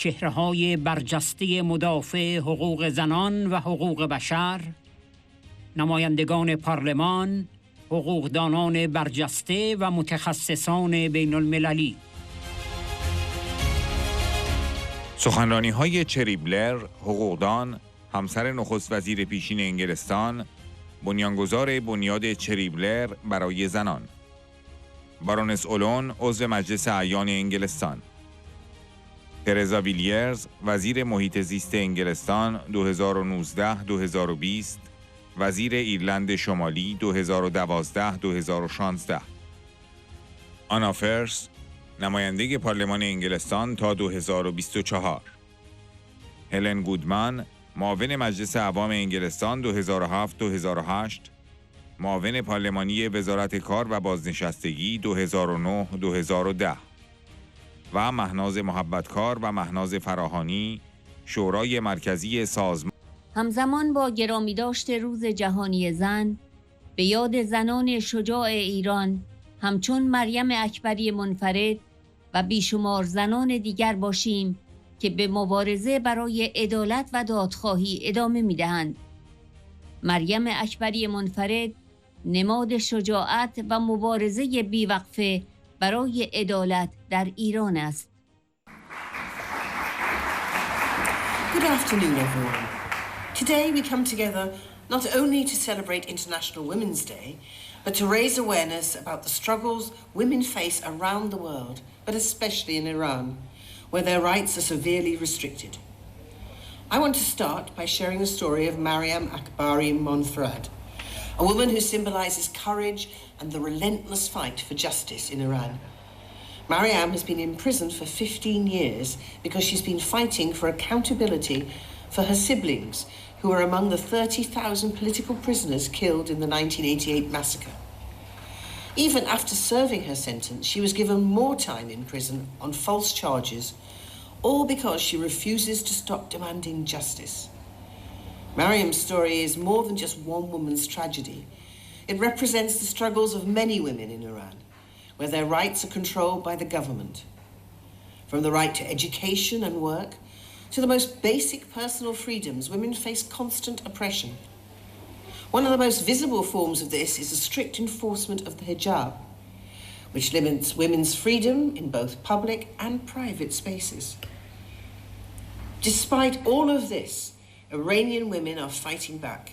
چهره‌های برجسته مدافع حقوق زنان و حقوق بشر، نمایندگان پارلمان، حقوقدانان برجسته و متخصصان بین المللی. سخنرانی‌های چری بلر، حقوقدان، همسر نخست وزیر پیشین انگلستان، بنیانگذار بنیاد چری بلر برای زنان. بارونس اولون، عضو مجلس اعیان انگلستان. ترزا ویلیرز، وزیر محیط زیست انگلستان 2019-2020، وزیر ایرلند شمالی 2012-2016. آنا فرس، نماینده پارلمان انگلستان تا 2024. هلن گودمن، معاون مجلس اعوام انگلستان 2007-2008، معاون پارلمانی وزارت کار و بازنشستگی 2009-2010. و مهناز محبتکار و مهناز فراهانی، شورای مرکزی سازمان. همزمان با گرامیداشت روز جهانی زن، به یاد زنان شجاع ایران همچون مریم اکبری منفرد و بیشمار زنان دیگر باشیم که به مبارزه برای عدالت و دادخواهی ادامه می‌دهند. مریم اکبری منفرد نماد شجاعت و مبارزه بیوقفه برای عدالت در ایران است. Good afternoon, everyone. Today we come together not only to celebrate International Women's Day, but to raise awareness about the struggles women face around the world, but especially in Iran, where their rights are severely restricted. I want to start by sharing the story of Mariam Akbari Monfarad, a woman who symbolizes courage and the relentless fight for justice in Iran. Mariam has been imprisoned for 15 years because she's been fighting for accountability for her siblings, who are among the 30,000 political prisoners killed in the 1988 massacre. Even after serving her sentence, she was given more time in prison on false charges, all because she refuses to stop demanding justice. Mariam's story is more than just one woman's tragedy. It represents the struggles of many women in Iran, where their rights are controlled by the government. From the right to education and work, to the most basic personal freedoms, women face constant oppression. One of the most visible forms of this is the strict enforcement of the hijab, which limits women's freedom in both public and private spaces. Despite all of this, Iranian women are fighting back.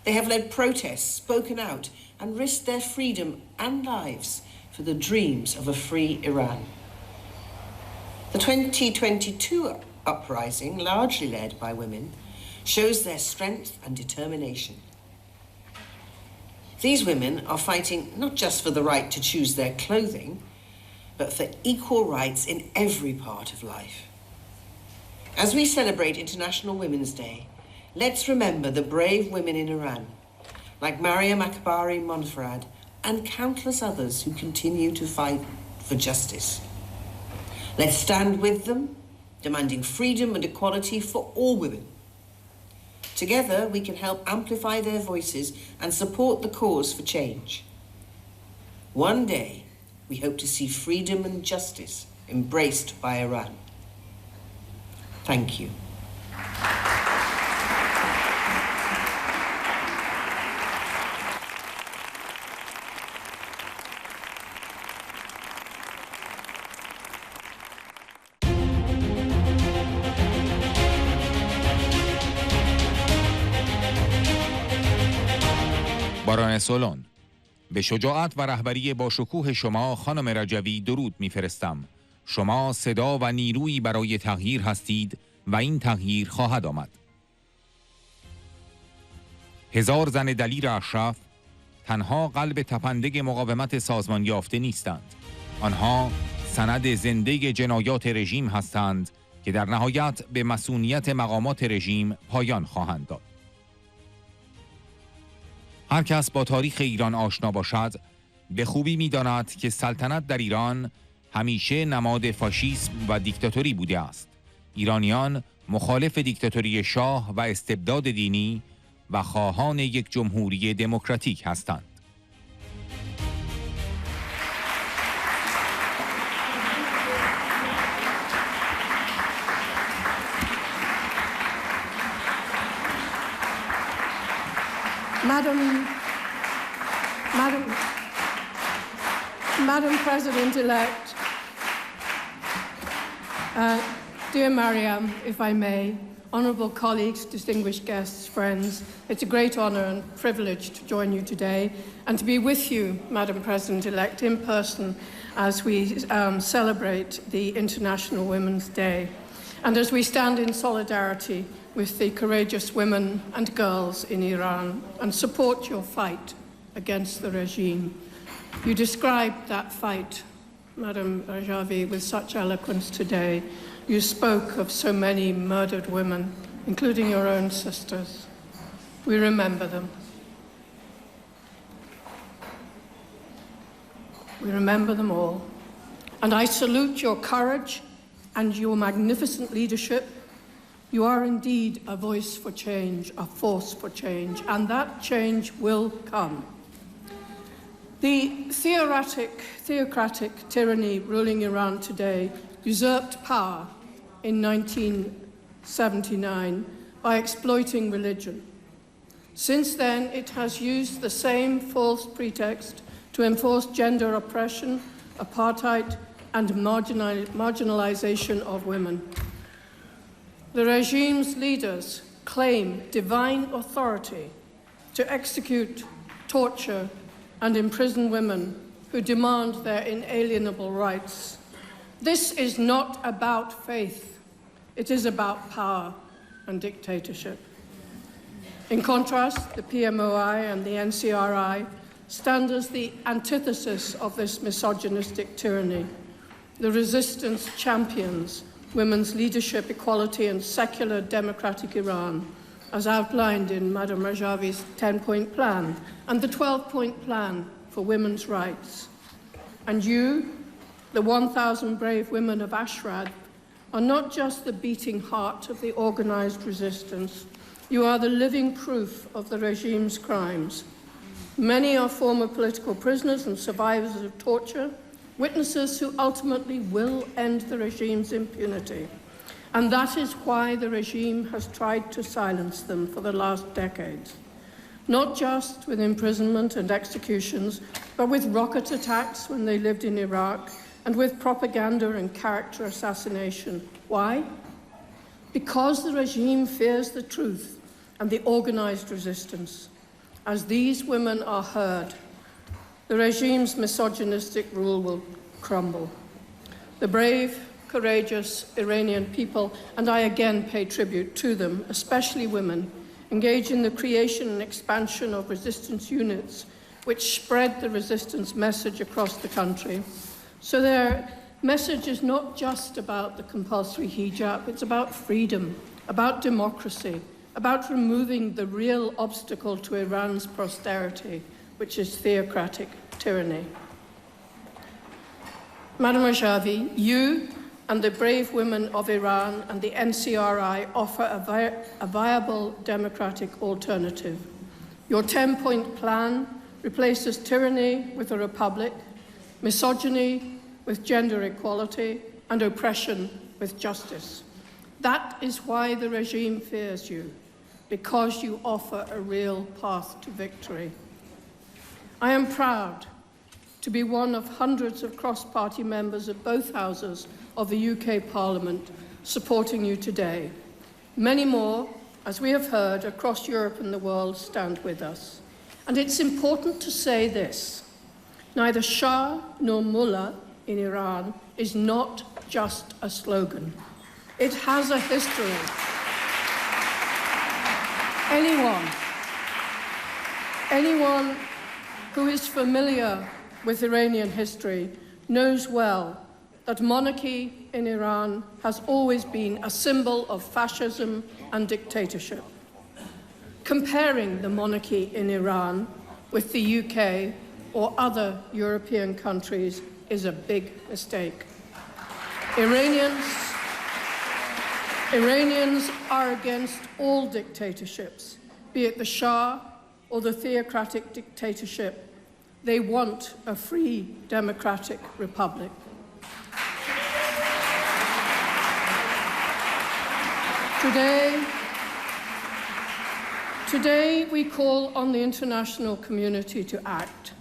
They have led protests, spoken out, and risked their freedom and lives for the dreams of a free Iran. The 2022 uprising, largely led by women, shows their strength and determination. These women are fighting not just for the right to choose their clothing, but for equal rights in every part of life. As we celebrate International Women's Day, let's remember the brave women in Iran, like Mariam Akbari Monfarad and countless others who continue to fight for justice. Let's stand with them, demanding freedom and equality for all women. Together, we can help amplify their voices and support the cause for change. One day, we hope to see freedom and justice embraced by Iran. Thank you. بارونس اولون: به شجاعت و رهبری با شکوه شما خانم رجوی درود می‌فرستم. شما صدا و نیرویی برای تغییر هستید و این تغییر خواهد آمد. هزار زن دلیر اشرف تنها قلب تپندگ مقاومت سازمان یافته نیستند. آنها سند زنده جنایات رژیم هستند که در نهایت به مسئولیت مقامات رژیم پایان خواهند داد. هر کس با تاریخ ایران آشنا باشد به خوبی می‌داند که سلطنت در ایران همیشه نماد فاشیسم و دیکتاتوری بوده است. ایرانیان مخالف دیکتاتوری شاه و استبداد دینی و خواهان یک جمهوری دموکراتیک هستند. Madam President-elect, dear Mariam, if I may, honourable colleagues, distinguished guests, friends, it's a great honour and privilege to join you today and to be with you, Madam President-elect, in person as we celebrate the International Women's Day and as we stand in solidarity with the courageous women and girls in Iran and support your fight against the regime. You described that fight, Madam Rajavi, with such eloquence today. You spoke of so many murdered women, including your own sisters. We remember them. We remember them all. And I salute your courage and your magnificent leadership. You are indeed a voice for change, a force for change, and that change will come. The theocratic tyranny ruling Iran today usurped power in 1979 by exploiting religion. Since then, it has used the same false pretext to enforce gender oppression, apartheid, and marginalization of women. The regime's leaders claim divine authority to execute, torture, and imprison women who demand their inalienable rights. This is not about faith. It is about power and dictatorship. In contrast, the PMOI and the NCRI stand as the antithesis of this misogynistic tyranny. The resistance champions women's leadership, equality, and secular democratic Iran, as outlined in Madam Rajavi's 10-point plan and the 12-point plan for women's rights. And you, the 1,000 brave women of Ashrad, are not just the beating heart of the organized resistance. You are the living proof of the regime's crimes. Many are former political prisoners and survivors of torture, witnesses who ultimately will end the regime's impunity. And that is why the regime has tried to silence them for the last decades. Not just with imprisonment and executions, but with rocket attacks when they lived in Iraq, and with propaganda and character assassination. Why? Because the regime fears the truth and the organized resistance. As these women are heard, the regime's misogynistic rule will crumble. The brave, courageous Iranian people, and I again pay tribute to them, especially women, engage in the creation and expansion of resistance units which spread the resistance message across the country. So their message is not just about the compulsory hijab, it's about freedom, about democracy, about removing the real obstacle to Iran's prosperity, which is theocratic tyranny. Madam Rajavi, you and the brave women of Iran and the NCRI offer a viable democratic alternative. Your 10-point plan replaces tyranny with a republic, misogyny with gender equality, and oppression with justice. That is why the regime fears you, because you offer a real path to victory. I am proud to be one of hundreds of cross-party members of both houses of the UK Parliament supporting you today. Many more, as we have heard, across Europe and the world stand with us. And it's important to say this: neither Shah nor Mullah in Iran is not just a slogan. It has a history. Anyone who is familiar with Iranian history knows well that monarchy in Iran has always been a symbol of fascism and dictatorship. Comparing the monarchy in Iran with the UK or other European countries is a big mistake. Iranians are against all dictatorships, be it the Shah or the theocratic dictatorship. They want a free, democratic republic. Today we call on the international community to act.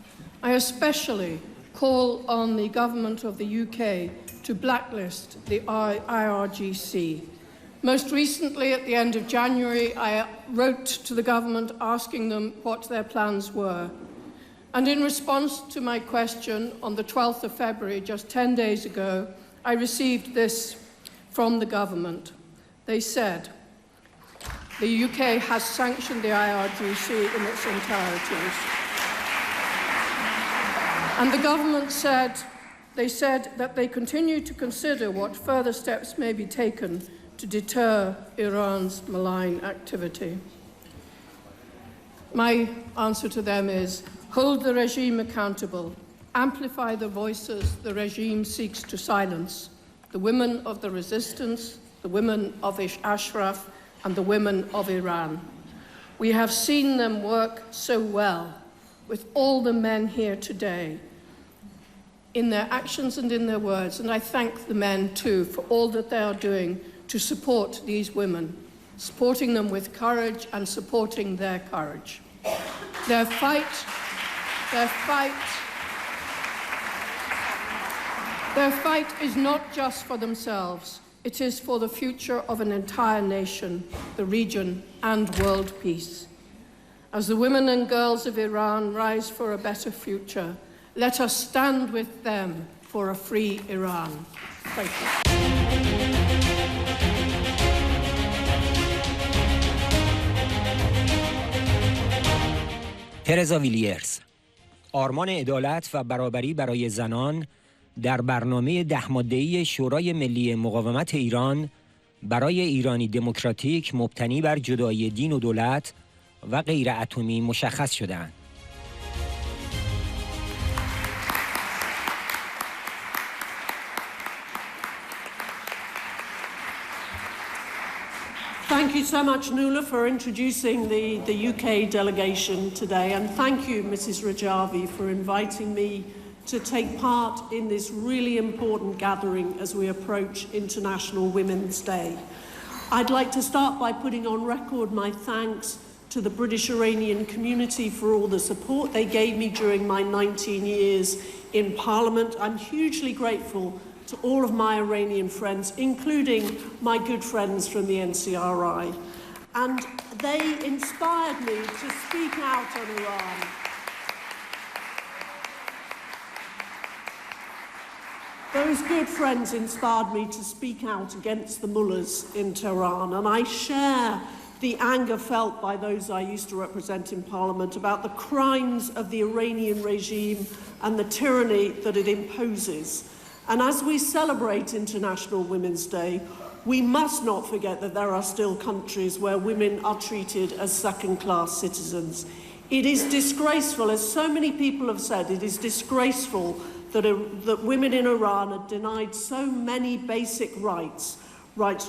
I especially call on the government of the UK to blacklist the IRGC. Most recently, at the end of January, I wrote to the government asking them what their plans were. And in response to my question on the 12th of February, just 10 days ago, I received this from the government. They said, the UK has sanctioned the IRGC in its entirety. And the government said that they continue to consider what further steps may be taken to deter Iran's malign activity. My answer to them is, hold the regime accountable, amplify the voices the regime seeks to silence, the women of the resistance, the women of Ashraf, and the women of Iran. We have seen them work so well with all the men here today, in their actions and in their words, and I thank the men too for all that they are doing to support these women, supporting them with courage and supporting their courage. Their fight is not just for themselves. It is for the future of an entire nation, the region, and world peace. As the women and girls of Iran rise for a better future, let us stand with them for a free Iran. Thank you. ترزا ویلیرز، آرمان عدالت و برابری برای زنان در برنامه 10 ماده‌ای شورای ملی مقاومت ایران برای ایرانی دموکراتیک مبتنی بر جدایی دین و دولت و غیر اتمی مشخص شدند. Thank you so much, Nuala, for introducing the UK delegation today, and thank you, Mrs. Rajavi, for inviting me to take part in this really important gathering as we approach International Women's Day. I'd like to start by putting on record my thanks to the British Iranian community for all the support they gave me during my 19 years in Parliament. I'm hugely grateful to all of my Iranian friends, including my good friends from the NCRI. And they inspired me to speak out on Iran. Those good friends inspired me to speak out against the mullahs in Tehran, and I share the anger felt by those I used to represent in Parliament about the crimes of the Iranian regime and the tyranny that it imposes. And as we celebrate International Women's Day, we must not forget that there are still countries where women are treated as second-class citizens. It is disgraceful, as so many people have said, it is disgraceful that women in Iran are denied so many basic rights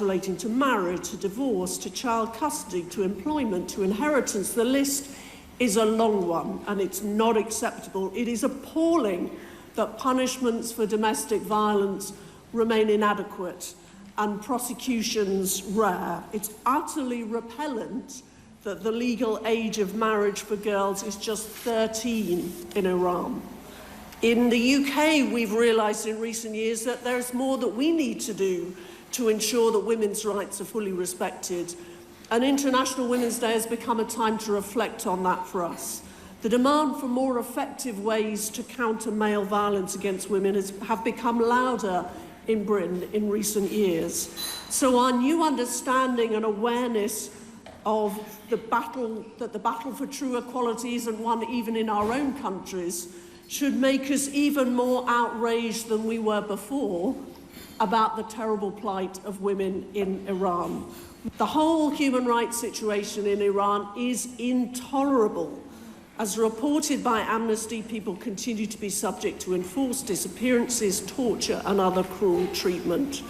relating to marriage, to divorce, to child custody, to employment, to inheritance. The list is a long one, and it's not acceptable. It is appalling that punishments for domestic violence remain inadequate and prosecutions rare. It's utterly repellent that the legal age of marriage for girls is just 13 in Iran. In the UK, we've realised in recent years that there's more that we need to do to ensure that women's rights are fully respected. And International Women's Day has become a time to reflect on that for us. The demand for more effective ways to counter male violence against women have become louder in Britain in recent years. So our new understanding and awareness of the battle for true equality isn't one even in our own countries should make us even more outraged than we were before about the terrible plight of women in Iran. The whole human rights situation in Iran is intolerable. As reported by Amnesty, people continue to be subject to enforced disappearances, torture, and other cruel treatment.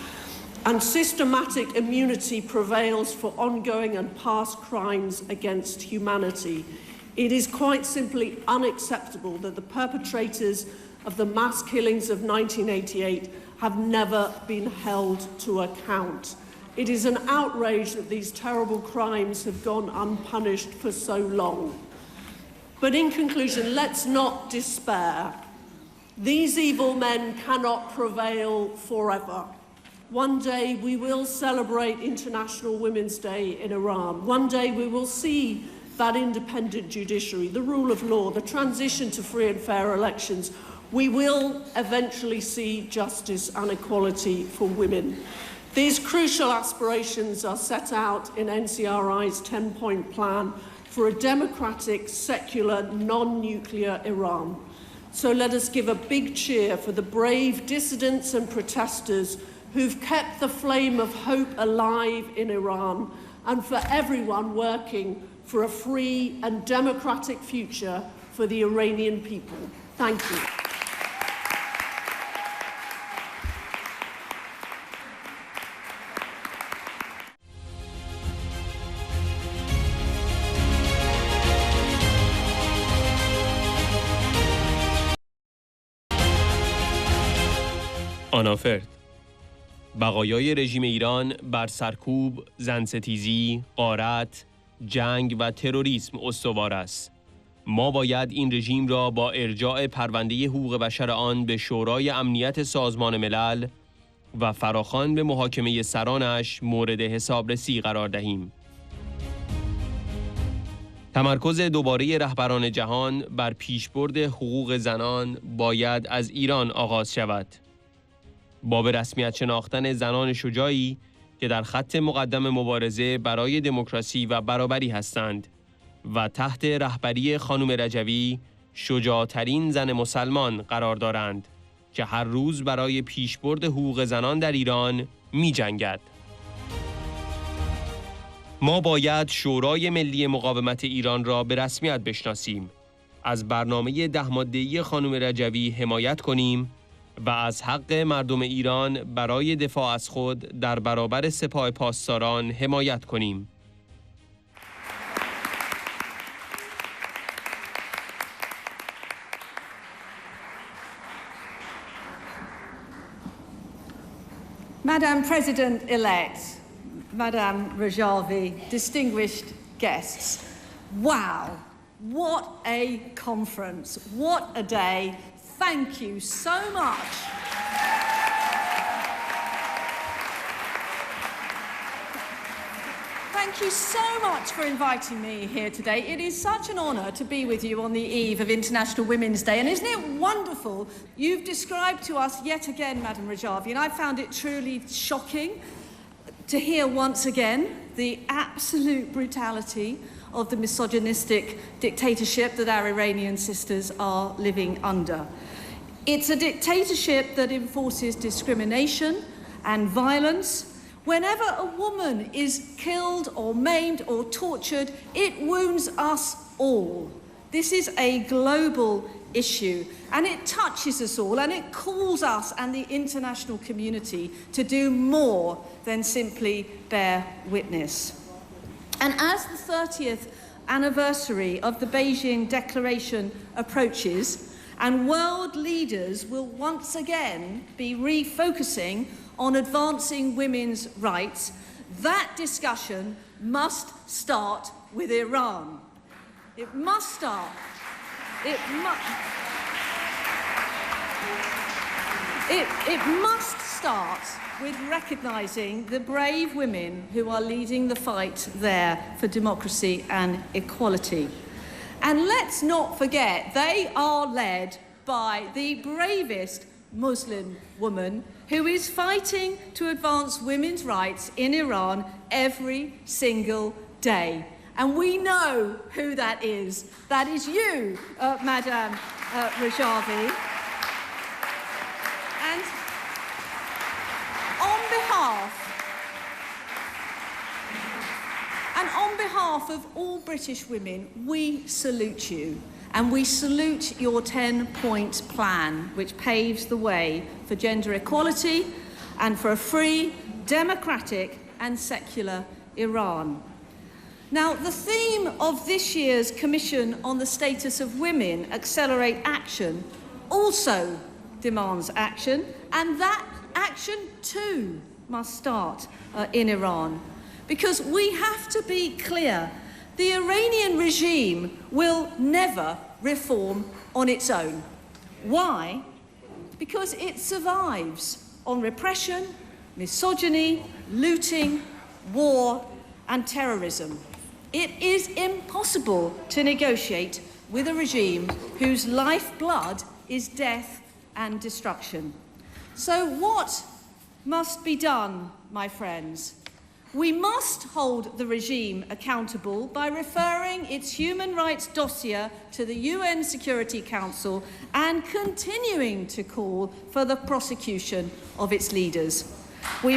And systematic immunity prevails for ongoing and past crimes against humanity. It is quite simply unacceptable that the perpetrators of the mass killings of 1988 have never been held to account. It is an outrage that these terrible crimes have gone unpunished for so long. But in conclusion, let's not despair. These evil men cannot prevail forever. One day we will celebrate International Women's Day in Iran. One day we will see that independent judiciary, the rule of law, the transition to free and fair elections. We will eventually see justice and equality for women. These crucial aspirations are set out in NCRI's 10-point plan for a democratic, secular, non-nuclear Iran. So let us give a big cheer for the brave dissidents and protesters who've kept the flame of hope alive in Iran, and for everyone working for a free and democratic future for the Iranian people. Thank you. آنافرد. بقایای رژیم ایران بر سرکوب، زنستیزی، غارت، جنگ و تروریسم استوار است. ما باید این رژیم را با ارجاع پرونده حقوق بشر آن به شورای امنیت سازمان ملل و فراخوان به محاکمه سرانش مورد حسابرسی قرار دهیم. تمرکز دوباره رهبران جهان بر پیشبرد حقوق زنان باید از ایران آغاز شود. با به رسمیت شناختن زنان شجاعی که در خط مقدم مبارزه برای دموکراسی و برابری هستند و تحت رهبری خانم رجوی شجاع‌ترین زن مسلمان قرار دارند که هر روز برای پیشبرد حقوق زنان در ایران می جنگد. ما باید شورای ملی مقاومت ایران را به رسمیت بشناسیم، از برنامه 10 ماده‌ای خانم رجوی حمایت کنیم و از حق مردم ایران برای دفاع از خود در برابر سپاه پاسداران حمایت کنیم. Madam President-elect, Madam Rajavi, distinguished guests, wow, what a conference, what a day. Thank you so much. Thank you so much for inviting me here today. It is such an honour to be with you on the eve of International Women's Day. And isn't it wonderful? You've described to us yet again, Madam Rajavi, and I found it truly shocking to hear once again the absolute brutality of the misogynistic dictatorship that our Iranian sisters are living under. It's a dictatorship that enforces discrimination and violence. Whenever a woman is killed or maimed or tortured, it wounds us all. This is a global issue, and it touches us all, and it calls us and the international community to do more than simply bear witness. And as the 30th anniversary of the Beijing Declaration approaches, and world leaders will once again be refocusing on advancing women's rights, that discussion must start with Iran. It must start. It must start with recognising the brave women who are leading the fight there for democracy and equality. And let's not forget, they are led by the bravest Muslim woman who is fighting to advance women's rights in Iran every single day. And we know who that is. That is you, Madam Rajavi. And on behalf of all British women, we salute you. And we salute your 10-point plan, which paves the way for gender equality and for a free, democratic and secular Iran. Now, the theme of this year's Commission on the Status of Women, Accelerate Action, also demands action, and that action too must start in Iran. Because we have to be clear, the Iranian regime will never reform on its own. Why? Because it survives on repression, misogyny, looting, war, and terrorism. It is impossible to negotiate with a regime whose lifeblood is death and destruction. So what must be done, my friends? We must hold the regime accountable by referring its human rights dossier to the UN Security Council and continuing to call for the prosecution of its leaders. We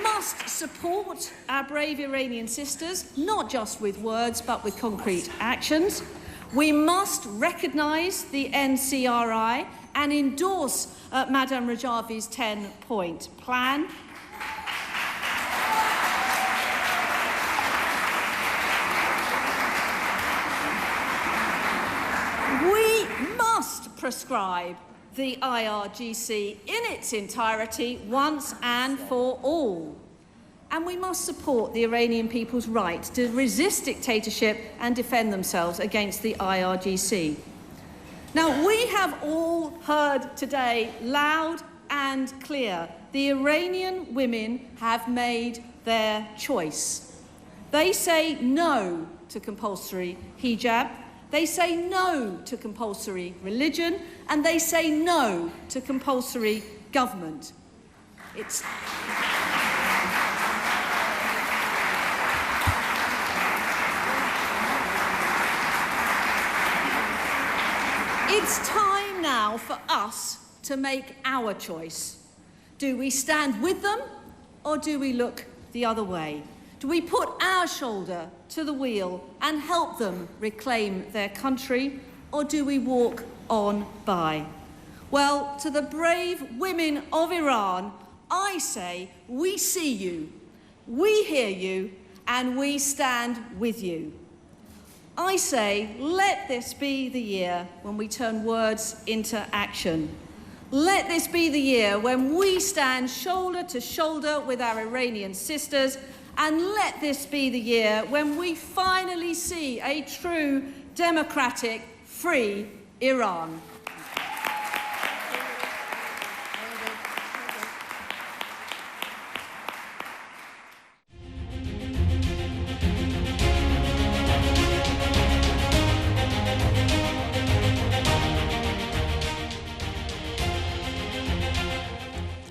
must support our brave Iranian sisters, not just with words, but with concrete actions. We must recognise the NCRI and endorse Madame Rajavi's 10-point plan. We must prescribe the IRGC in its entirety once and for all. And we must support the Iranian people's right to resist dictatorship and defend themselves against the IRGC. Now, we have all heard today, loud and clear, the Iranian women have made their choice. They say no to compulsory hijab, they say no to compulsory religion, and they say no to compulsory government. It's time now for us to make our choice. Do we stand with them, or do we look the other way? Do we put our shoulder to the wheel and help them reclaim their country, or do we walk on by? Well, to the brave women of Iran, I say, we see you, we hear you, and we stand with you. I say, let this be the year when we turn words into action. Let this be the year when we stand shoulder to shoulder with our Iranian sisters, and let this be the year when we finally see a true, democratic, free Iran.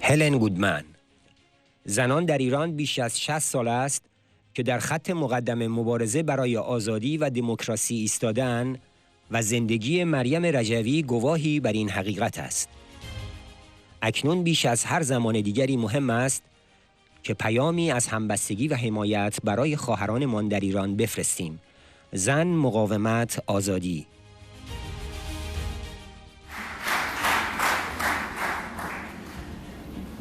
هلن گودمن. زنان در ایران بیش از 60 سال است که در خط مقدم مبارزه برای آزادی و دموکراسی ایستاده‌اند و زندگی مریم رجوی گواهی بر این حقیقت است. اکنون بیش از هر زمان دیگری مهم است که پیامی از همبستگی و حمایت برای خواهرانمان در ایران بفرستیم. زن، مقاومت، آزادی.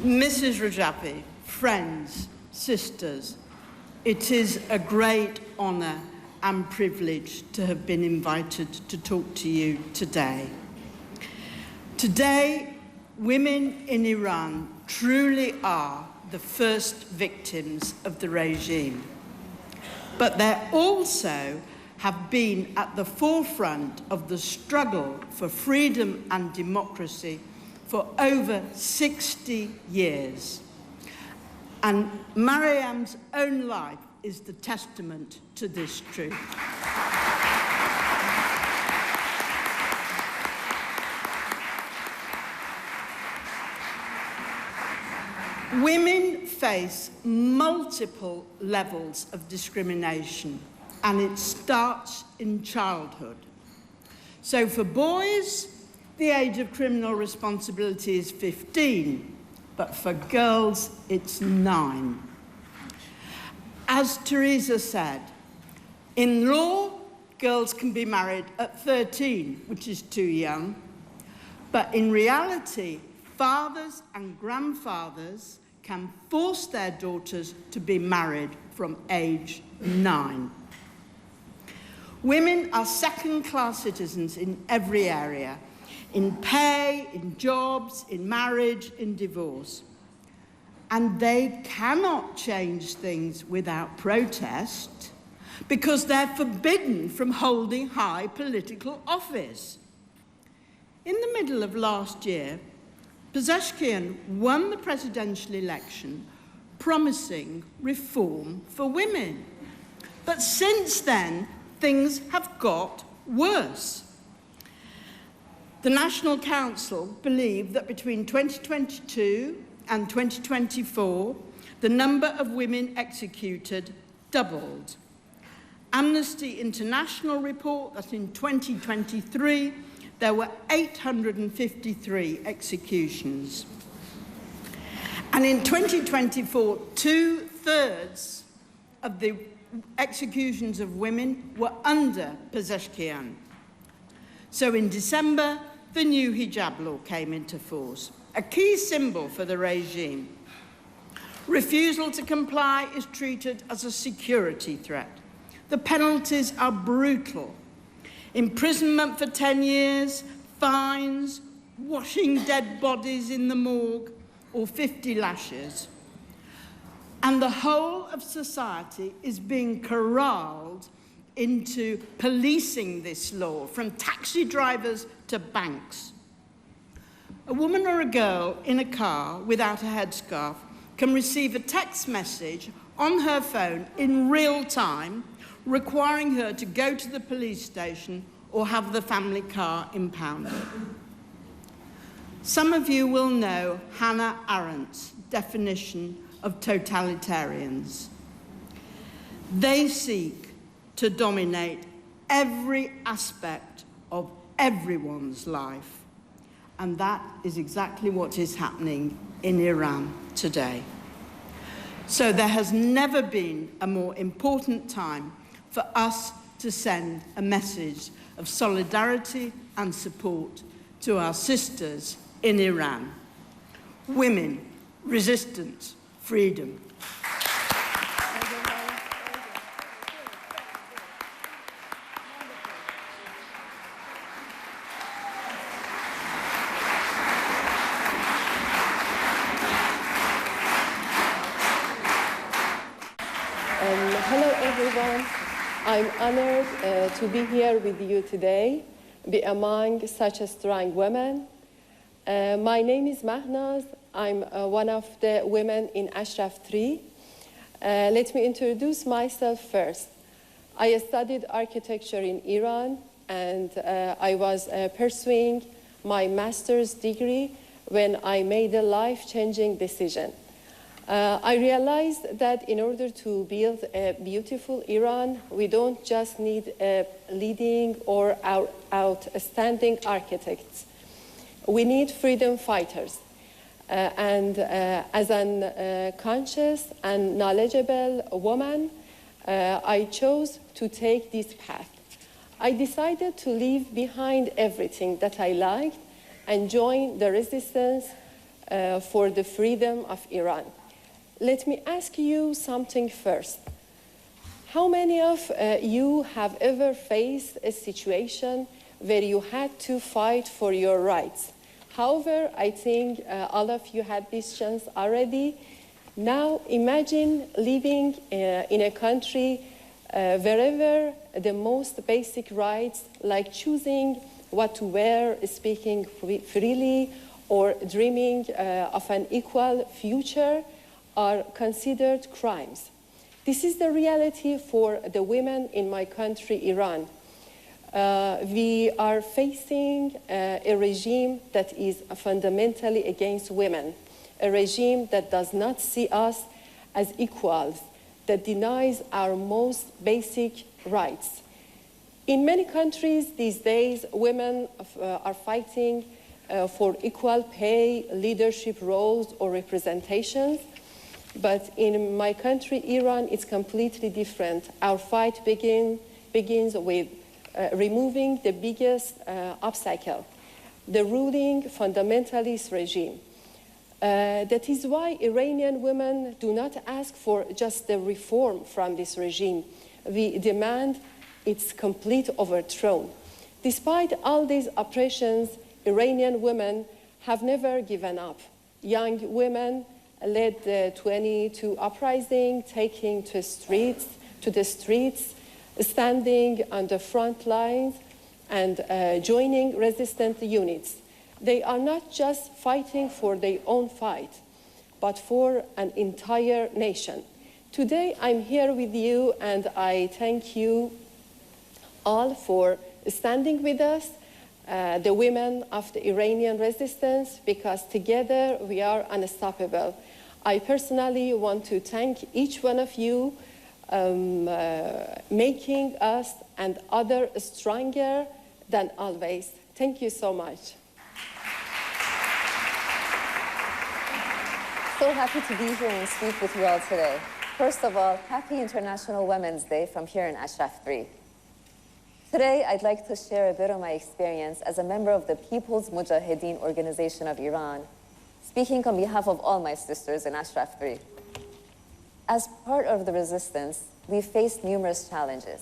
Mrs. Rajavi, friends, sisters, it is a great honour and privilege to have been invited to talk to you today. Today, women in Iran truly are the first victims of the regime, but they also have been at the forefront of the struggle for freedom and democracy for over 60 years. And Mariam's own life is the testament to this truth. Women face multiple levels of discrimination, and it starts in childhood. So for boys, the age of criminal responsibility is 15, but for girls, it's 9. As Teresa said, in law, girls can be married at 13, which is too young, but in reality, fathers and grandfathers can force their daughters to be married from age 9. Women are second-class citizens in every area, in pay, in jobs, in marriage, in divorce. And they cannot change things without protest because they're forbidden from holding high political office. In the middle of last year, Pezeshkian won the presidential election promising reform for women. But since then, things have got worse. The National Council believed that between 2022 and 2024, the number of women executed doubled. Amnesty International report that in 2023, there were 853 executions. And in 2024, 2/3 of the executions of women were under Pezeshkian. So in December, the new hijab law came into force, a key symbol for the regime. Refusal to comply is treated as a security threat. The penalties are brutal. Imprisonment for 10 years, fines, washing dead bodies in the morgue, or 50 lashes. And the whole of society is being corralled into policing this law, from taxi drivers to banks. A woman or a girl in a car without a headscarf can receive a text message on her phone in real time, requiring her to go to the police station or have the family car impounded. Some of you will know Hannah Arendt's definition of totalitarians. They seek to dominate every aspect of everyone's life. And that is exactly what is happening in Iran today. So there has never been a more important time for us to send a message of solidarity and support to our sisters in Iran. Women, resistance, freedom. Hello, everyone. I'm honored to be here with you today, be among such strong women. My name is Mahnaz. I'm one of the women in Ashraf 3. Let me introduce myself first. I studied architecture in Iran, and I was pursuing my master's degree when I made a life-changing decision. I realized that in order to build a beautiful Iran, we don't just need leading or outstanding architects. We need freedom fighters. As a conscious and knowledgeable woman, I chose to take this path. I decided to leave behind everything that I liked and join the resistance for the freedom of Iran. Let me ask you something first. How many of you have ever faced a situation where you had to fight for your rights? However, I think all of you had this chance already. Now imagine living in a country wherever the most basic rights, like choosing what to wear, speaking freely, or dreaming of an equal future, are considered crimes. This is the reality for the women in my country, Iran. We are facing a regime that is fundamentally against women, a regime that does not see us as equals, that denies our most basic rights. In many countries these days, women are fighting for equal pay, leadership roles, or representations. But in my country, Iran, it's completely different. Our fight begins with removing the biggest obstacle, the ruling fundamentalist regime. That is why Iranian women do not ask for just the reform from this regime. We demand its complete overthrow. Despite all these oppressions, Iranian women have never given up. Young women led the 22 uprising, taking to the streets, standing on the front lines and joining resistant units. They are not just fighting for their own fight, but for an entire nation. Today, I'm here with you, and I thank you all for standing with us, the women of the Iranian resistance, because together we are unstoppable. I personally want to thank each one of you, making us and others stronger than always. Thank you so much. So happy to be here and speak with you all today. First of all, happy International Women's Day from here in Ashraf 3. Today, I'd like to share a bit of my experience as a member of the People's Mujahideen Organization of Iran, speaking on behalf of all my sisters in Ashraf 3. As part of the resistance, we faced numerous challenges,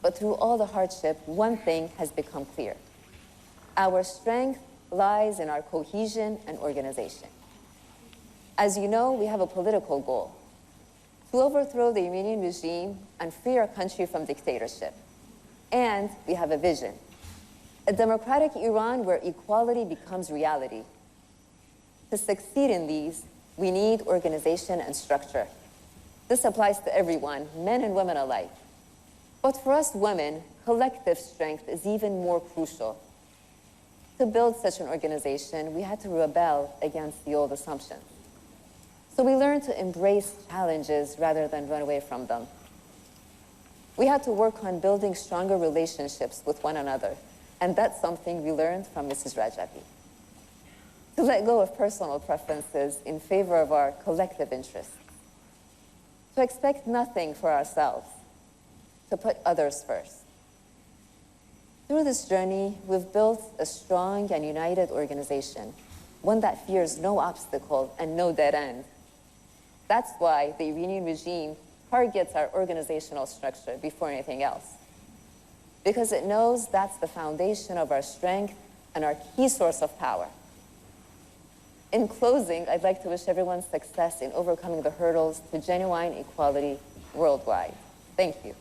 but through all the hardship, one thing has become clear. Our strength lies in our cohesion and organization. As you know, we have a political goal: to overthrow the Iranian regime and free our country from dictatorship. And we have a vision: a democratic Iran where equality becomes reality. To succeed in these, we need organization and structure. This applies to everyone, men and women alike. But for us women, collective strength is even more crucial. To build such an organization, we had to rebel against the old assumptions. So we learned to embrace challenges rather than run away from them. We had to work on building stronger relationships with one another, and that's something we learned from Mrs. Rajabi. To let go of personal preferences in favor of our collective interests. To expect nothing for ourselves. To put others first. Through this journey, we've built a strong and united organization, one that fears no obstacle and no dead end. That's why the Iranian regime targets our organizational structure before anything else. Because it knows that's the foundation of our strength and our key source of power. In closing, I'd like to wish everyone success in overcoming the hurdles to genuine equality worldwide. Thank you.